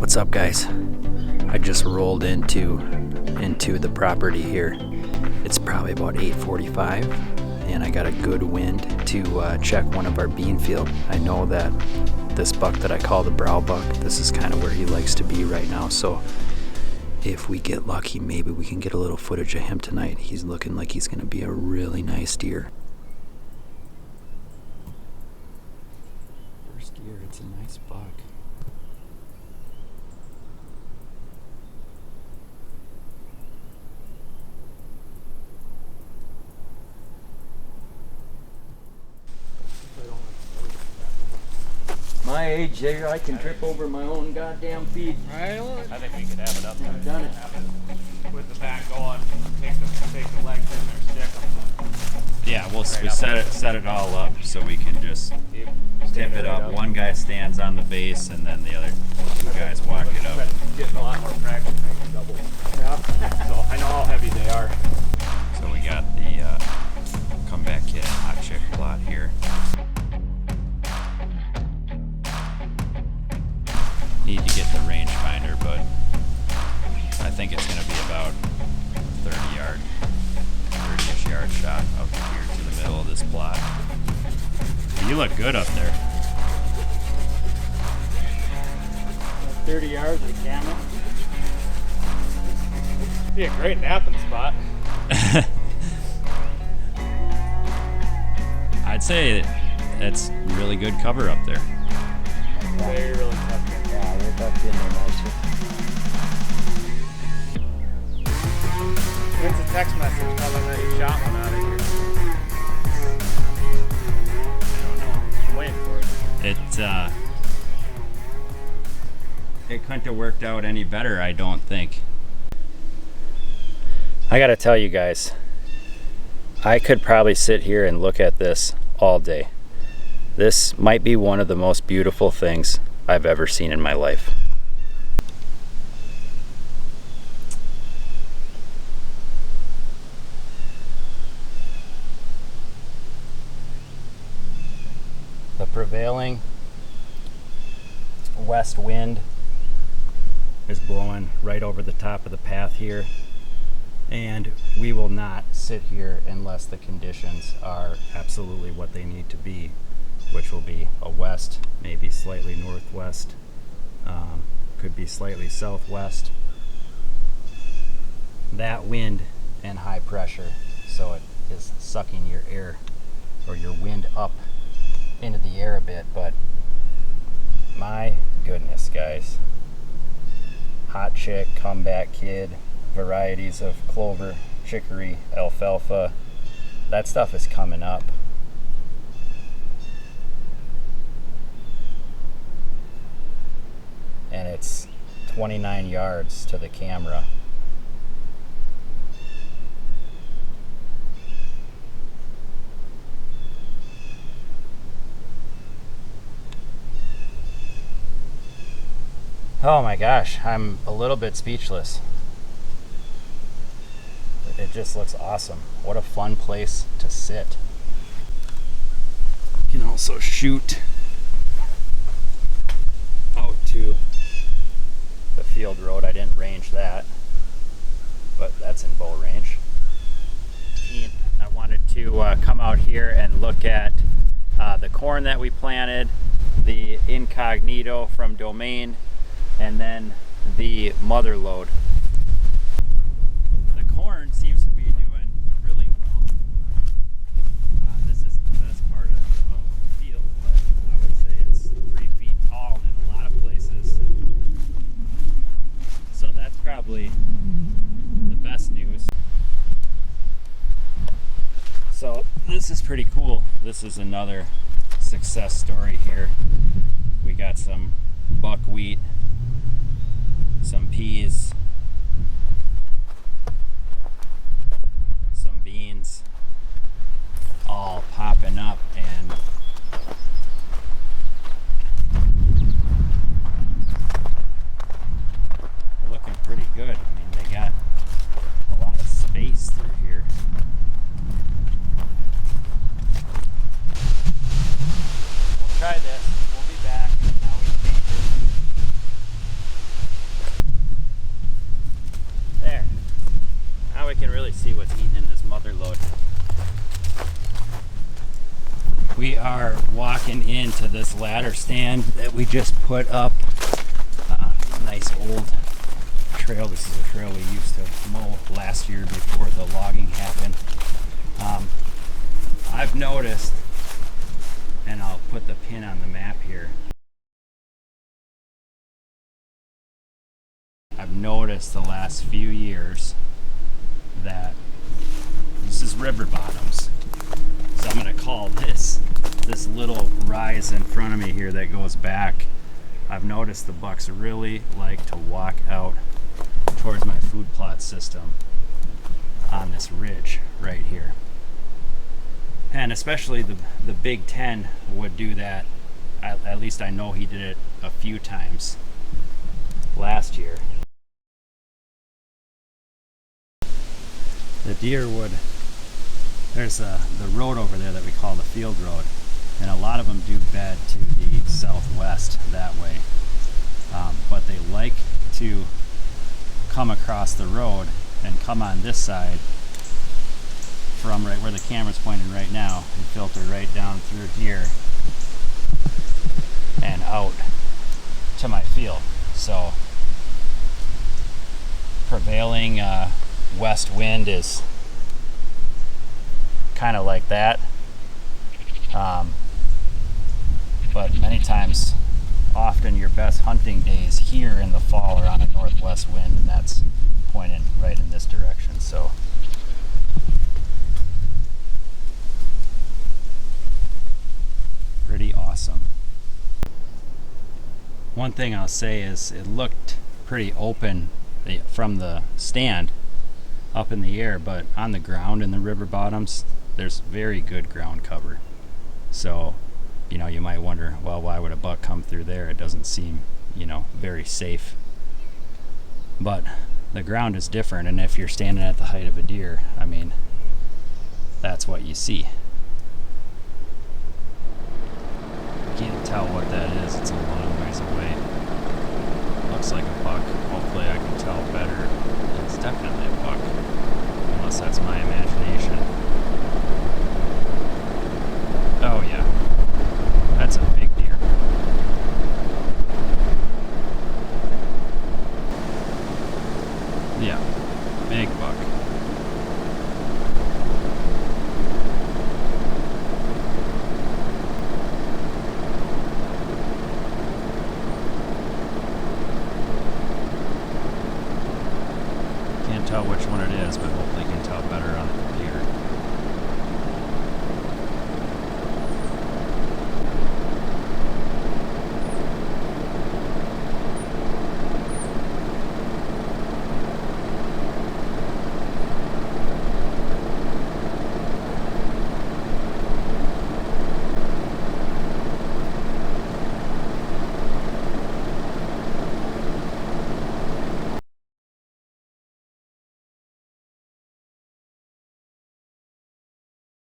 What's up, guys? I just rolled into the property here. It's probably about 8:45 and I got a good wind to check one of our bean field. I know that this buck that I call the brow buck, this is kind of where he likes to be right now, so if we get lucky, maybe we can get a little footage of him tonight. He's looking like he's going to be a really nice deer. First deer, it's a nice buck. My age here, I can trip over my own goddamn feet. Right on. I think we could have it up there. I've done it. With the back going, take the legs in there, stick them. Yeah, we set it all up so we can just tip it up. One guy stands on the base and then the other two guys walk it up. Getting a lot more practice making doubles. Yeah. So I know how heavy they are. So we got the comeback kid hot chick plot here. Need to get the rangefinder, but I think it's going to be about a 30-ish yard shot up here to the middle of this plot. You look good up there. 30 yards of camera. Be a great napping spot. I'd say that's really good cover up there. Very really tough. Yeah, we're tucked in there nicely. It's a text message telling that he shot one out of here. I don't know. I'm waiting for it. It couldn't have worked out any better, I don't think. I gotta tell you guys, I could probably sit here and look at this all day. This might be one of the most beautiful things I've ever seen in my life. The prevailing west wind is blowing right over the top of the path here, and we will not sit here unless the conditions are absolutely what they need to be, which will be a west, maybe slightly northwest, could be slightly southwest. That wind and high pressure, so it is sucking your air or your wind up into the air a bit, but my goodness, guys. Hot chick, comeback kid, varieties of clover, chicory, alfalfa, that stuff is coming up. And it's 29 yards to the camera. Oh my gosh, I'm a little bit speechless. It just looks awesome. What a fun place to sit. You can also shoot out to the field road. I didn't range that, but that's in bow range. I wanted to come out here and look at the corn that we planted, the incognito from Domain, and then the mother load. The corn seems to be doing really well. This isn't the best part of the field, but I would say it's 3 feet tall in a lot of places. So that's probably the best news. So this is pretty cool. This is another success story here. We got some buckwheat, some peas, some beans, all popping up, and looking pretty good. I mean, they got a lot of space through here. We'll try this. We'll be back. Now we change it. We are walking into this ladder stand that we just put up. Nice old trail. This is a trail we used to mow last year before the logging happened. I've noticed, and I'll put the pin on the map here, I've noticed the last few years that this is river bottoms. So I'm going to call this little rise in front of me here that goes back. I've noticed the bucks really like to walk out towards my food plot system on this ridge right here. And especially the Big Ten would do that. At least I know he did it a few times last year. The deer would, there's the road over there that we call the field road, and a lot of them do bed to the southwest that way. But they like to come across the road and come on this side from right where the camera's pointing right now and filter right down through here and out to my field. So prevailing west wind is kind of like that, but many times, often your best hunting days here in the fall are on a northwest wind, and that's pointing right in this direction. So pretty awesome. One thing I'll say is it looked pretty open from the stand up in the air, but on the ground in the river bottoms there's very good ground cover. So you might wonder, well, why would a buck come through there? It doesn't seem very safe, but the ground is different, and if you're standing at the height of a deer, I mean, that's what you see. Can't tell what that is. It's a long ways away. Looks like a buck. Hopefully I can tell better. It's definitely a buck, unless that's my imagination. Oh yeah, that's a big deer. Yeah, big buck. Can't tell which one it is, but hopefully you can tell better on the computer.